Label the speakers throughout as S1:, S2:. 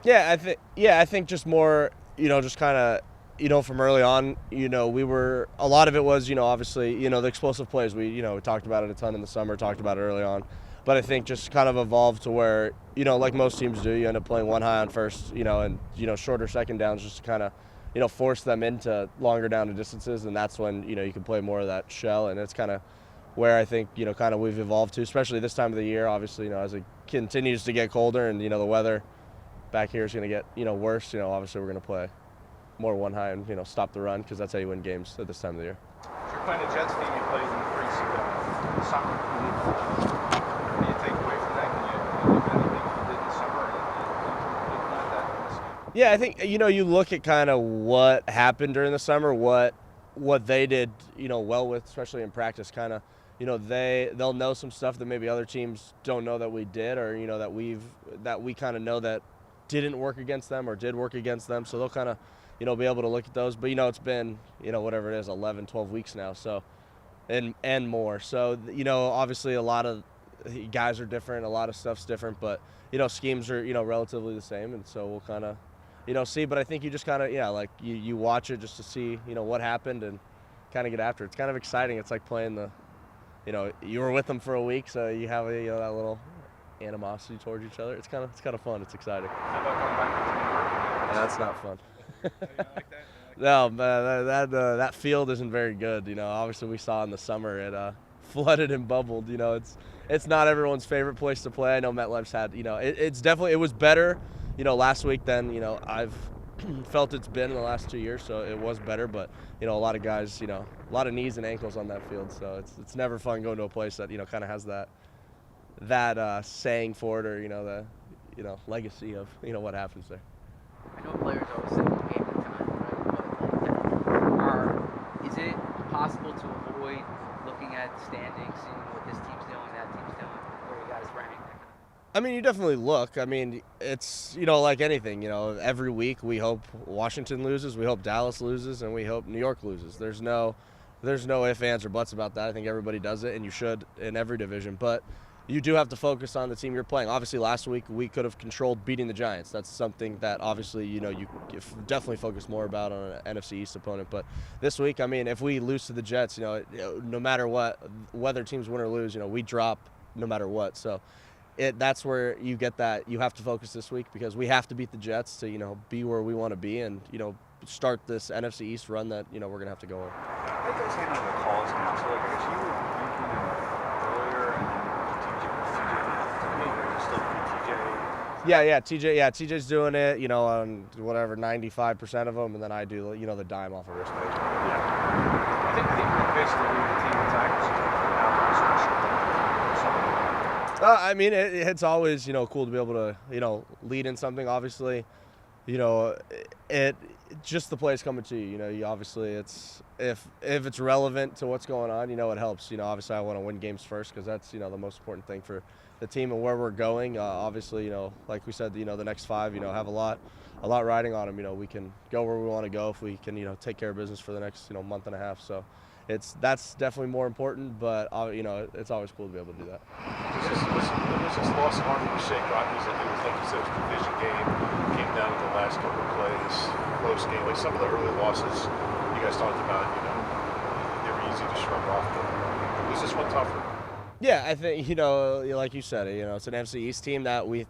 S1: I think just more, just kind of, from early on, a lot of it was, obviously, the explosive plays. We talked about it a ton in the summer, talked about it early on. But I think just kind of evolved to where, like most teams do, you end up playing one high on first, and, shorter second downs just to kind of, force them into longer down and distances. And that's when, you can play more of that shell. And it's kind of where I think, kind of we've evolved to, especially this time of the year, obviously, as it continues to get colder and, the weather back here is going to get, worse. Obviously we're going to play more one high and, stop the run because that's how you win games at this time of the year.
S2: If you're playing a Jets team, you played in the preseason summer. What do you take away from that? Can you look at anything you did in the summer and implement that in this game?
S1: Yeah, I think, you look at kind of what happened during the summer, what they did, well with, especially in practice, kind of, they'll know some stuff that maybe other teams don't know that we did, or, that we kind of know that didn't work against them or did work against them. So they'll kind of, be able to look at those. But, it's been, whatever it is, 11, 12 weeks now. So, and more. So, obviously a lot of guys are different. A lot of stuff's different. But, schemes are, relatively the same. And so we'll kind of, see. But I think you just kind of, like you watch it just to see, what happened and kind of get after it. It's kind of exciting. It's like playing the, you were with them for a week. So you have, that little animosity towards each other. It's kind of fun. It's exciting.
S2: How about going back to New York?
S1: Yeah, that's not fun.
S2: You don't like that?
S1: No, that field isn't very good. Obviously we saw in the summer it flooded and bubbled. It's not everyone's favorite place to play. I know MetLife's had, it was better, last week than I've felt it's been in the last 2 years. So it was better, but a lot of guys, a lot of knees and ankles on that field. So it's never fun going to a place that kind of has that saying for it, or the legacy of what happens there.
S3: I know players always say game at a time, right? But is it possible to avoid looking at standings, seeing what this team's doing, that team's doing, where you guys rank?
S1: I mean, you definitely look. I mean, it's, like anything, every week we hope Washington loses, we hope Dallas loses, and we hope New York loses. There's no ifs, ands, or buts about that. I think everybody does it, and you should in every division. But you do have to focus on the team you're playing. Obviously, last week we could have controlled beating the Giants. That's something that obviously, you definitely focus more about on an NFC East opponent. But this week, I mean, if we lose to the Jets, no matter what, whether teams win or lose, we drop no matter what. So that's where you get that. You have to focus this week because we have to beat the Jets to, be where we want to be and, start this NFC East run that, we're going to have to go on.
S2: How do you guys handle the calls now? So, like, I guess you were thinking earlier, and then TJ.
S1: Yeah, TJ's doing it, on whatever 95% of them, and then I do, the dime off a wrist page.
S2: Yeah. I think you're basically leading the team in tackles.
S1: I mean, it's always, cool to be able to, lead in something. Obviously, it just the plays coming to you. You obviously it's if it's relevant to what's going on, it helps. Obviously I want to win games first because that's the most important thing for the team and where we're going. Obviously, like we said, the next 5, have a lot riding on them. We can go where we want to go if we can, take care of business for the next month and a half. So that's definitely more important, but it's always cool to be able to do that.
S2: Was this loss hard to shake off? It was like you said, it was a division game. Came down to the last couple of plays, close game. Like some of the early losses you guys talked about, they were easy to shrug off. But was this one tougher?
S1: Yeah, I think like you said, it's an NFC East team that we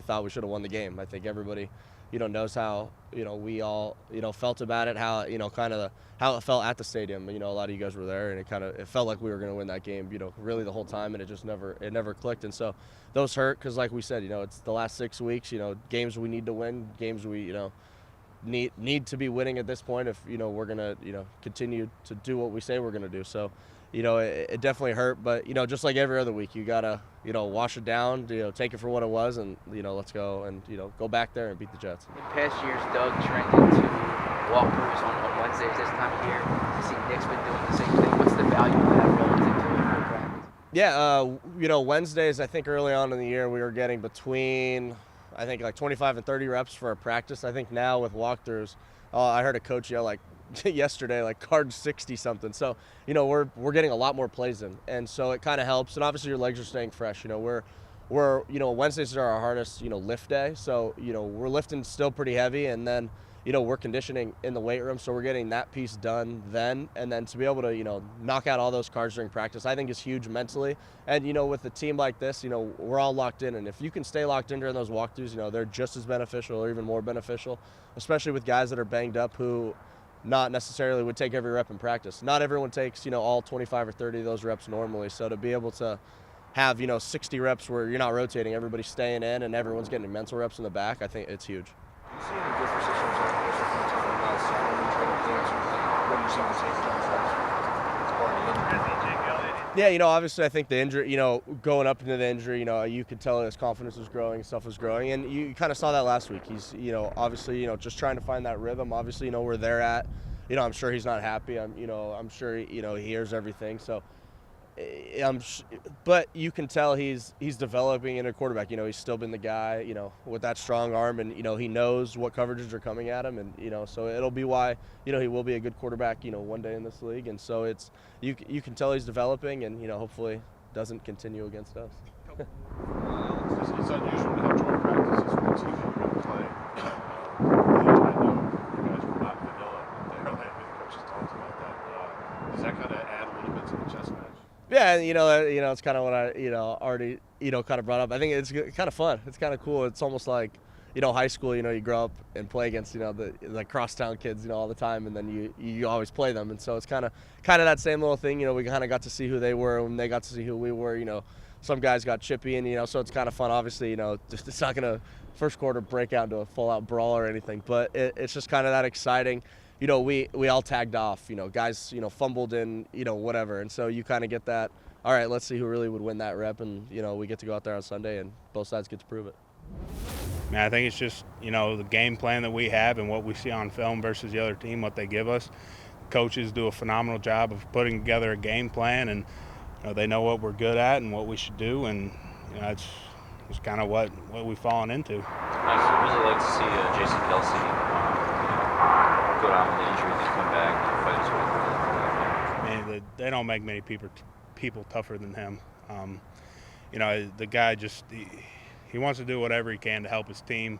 S1: thought we should have won the game. I think everybody, knows how we all felt about it, how kind of how it felt at the stadium. A lot of you guys were there, and it felt like we were going to win that game, really the whole time, and it just never clicked. And so those hurt because, like we said, it's the last 6 weeks. Games we need to win, games we need to be winning at this point if we're going to continue to do what we say we're going to do. So. It definitely hurt, but, just like every other week, you got to, wash it down, take it for what it was, and, let's go and, go back there and beat the Jets.
S3: In past years, Doug trended to walkthroughs on Wednesdays this time of year. I see Nick's been doing the same thing. What's the value of that relative to a practice?
S1: Yeah, Wednesdays, I think early on in the year, we were getting between, I think, like 25 and 30 reps for a practice. I think now with walkthroughs, I heard a coach yell, like, yesterday, like card 60 something. So, we're getting a lot more plays in, and so it kind of helps. And obviously your legs are staying fresh. We're Wednesdays are our hardest, lift day. So, we're lifting still pretty heavy, and then, we're conditioning in the weight room. So we're getting that piece done then. And then to be able to, knock out all those cards during practice, I think is huge mentally. And, with a team like this, we're all locked in. And if you can stay locked in during those walkthroughs, they're just as beneficial or even more beneficial, especially with guys that are banged up who not necessarily would take every rep in practice. Not everyone takes, all 25 or 30 of those reps normally. So to be able to have, 60 reps where you're not rotating, everybody's staying in and everyone's getting mental reps in the back, I think it's huge.
S2: Do you see any differences in terms of from talking about sound training things or what you're seeing in terms of
S1: Yeah, obviously I think the injury, going up into the injury, you could tell his confidence was growing, stuff was growing, and you kind of saw that last week. He's, obviously, just trying to find that rhythm. Obviously, where they're at. I'm sure he's not happy. I'm sure, he hears everything. So, but you can tell he's developing in a quarterback. He's still been the guy, with that strong arm, and he knows what coverages are coming at him, and so it'll be why he will be a good quarterback, one day in this league. And so it's you can tell he's developing, and hopefully doesn't continue against us.
S2: It's unusual to have joint practices with a team that you're going to play. I know you guys were not vanilla there. The coaches talked about that. Does that kind of add a little bit to the chess match?
S1: Yeah, it's kind of what I, already, kind of brought up. I think it's kind of fun. It's kind of cool. It's almost like, high school, you grow up and play against, the crosstown kids, all the time, and then you always play them. And so it's kind of that same little thing. We kind of got to see who they were when they got to see who we were. Some guys got chippy, and, so it's kind of fun. Obviously, just it's not going to first quarter break out into a full-out brawl or anything, but it's just kind of that exciting. We all tagged off, guys, fumbled in, whatever. And so you kind of get that, all right, let's see who really would win that rep. And, we get to go out there on Sunday and both sides get to prove it.
S4: Man, I think it's just, the game plan that we have and what we see on film versus the other team, what they give us. Coaches do a phenomenal job of putting together a game plan, and they know what we're good at and what we should do. And, it's kind of what we've fallen into.
S5: I'd really like to see Jason Kelsey go down with the injury and come back and fight his way through.
S4: Man, they don't make many people tougher than him. The guy just he wants to do whatever he can to help his team,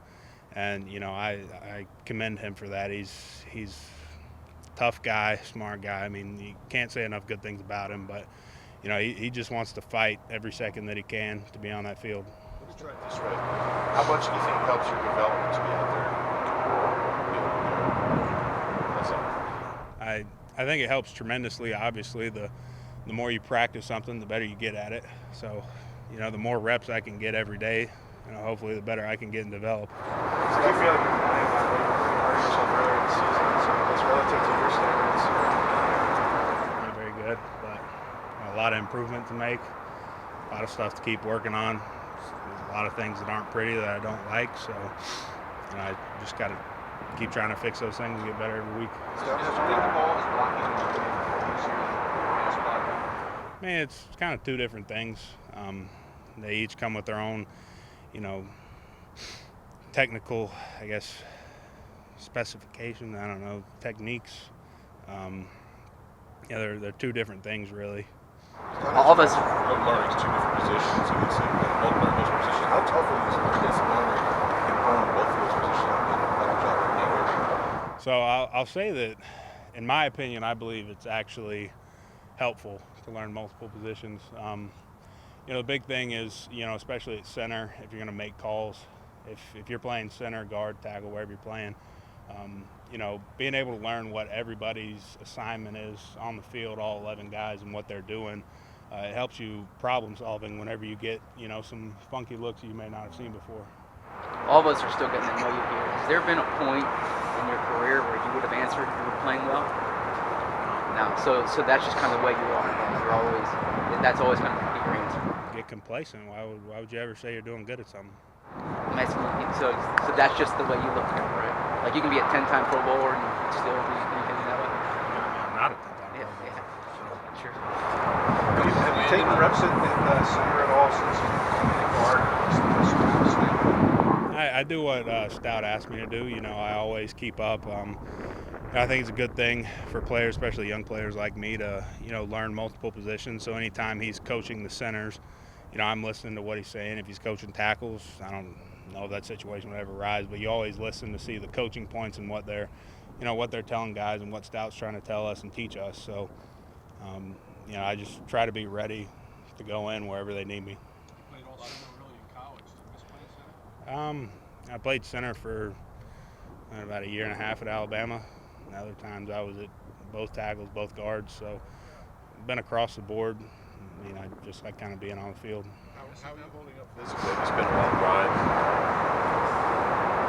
S4: and I commend him for that. He's a tough guy, smart guy. I mean, you can't say enough good things about him, but he just wants to fight every second that he can to be on that field.
S2: Let me try it this way. How much do you think helps your development to be out there?
S4: I think it helps tremendously. Obviously, the more you practice something, the better you get at it. So, the more reps I can get every day, hopefully the better I can get and develop.
S2: So do you feel like you're playing hard yourself earlier in the season? So it's relative to your standards.
S4: Not very good, but a lot of improvement to make, a lot of stuff to keep working on. There's a lot of things that aren't pretty that I don't like, so I just got to keep trying to fix those things and get better every week. Man, it's kind of two different things. They each come with their own, technical, I guess, specification. I don't know, techniques. They're two different things, really.
S3: All of us
S2: are learning two different positions. You would say both learn those positions. How tough are you as a learner in learning both of those positions?
S4: So I'll say that, in my opinion, I believe it's actually helpful to learn multiple positions. The big thing is, especially at center, if you're going to make calls, if you're playing center, guard, tackle, wherever you're playing, being able to learn what everybody's assignment is on the field, all 11 guys, and what they're doing, it helps you problem solving whenever you get, some funky looks you may not have seen before.
S3: all of us are still getting to know you here. Has there been a point in your career where you would have answered you were playing well? No. So that's just kind of the way you are. That's always going to be your answer.
S4: Get complacent. Why would you ever say you're doing good at something?
S3: So that's just the way you look at it, right? Like you can be a 10-time Pro Bowler and still be thinking that way.
S4: I'm not a 10-time Pro Bowler.
S3: Yeah, sure.
S2: Have you taken reps at center at all since you guard?
S4: I do what Stout asked me to do. I always keep up. I think it's a good thing for players, especially young players like me, to learn multiple positions. So anytime he's coaching the centers, I'm listening to what he's saying. If he's coaching tackles, I don't know if that situation would ever rise, but you always listen to see the coaching points and what they're telling guys and what Stout's trying to tell us and teach us. So, I just try to be ready to go in wherever they need me.
S6: You played all center really in college. Did you miss playing center?
S4: I played center for about a year and a half at Alabama. And other times I was at both tackles, both guards. So, been across the board. I just like kind of being on the field.
S2: How are you holding up physically? It's been a long ride.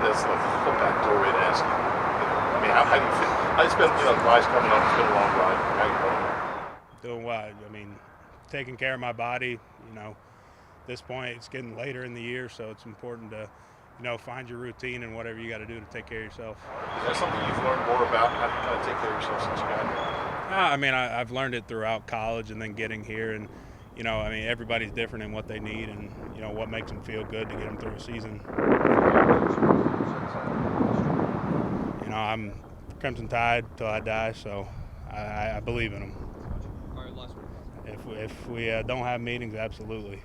S2: That's like a backdoor way to ask you. I mean, how do you feel? It's been, the ride's coming up. It's been a long ride. How are you holding up?
S4: Doing what? Taking care of my body. At this point, it's getting later in the year, so it's important to, find your routine and whatever you got to do to take care of yourself.
S2: Is that something you've learned more about? How do you kind of take care of yourself since you got here?
S4: I've learned it throughout college and then getting here, and everybody's different in what they need and what makes them feel good to get them through a season. I'm Crimson Tide till I die, so I believe in them.
S6: All right, last one.
S4: If we don't have meetings, absolutely.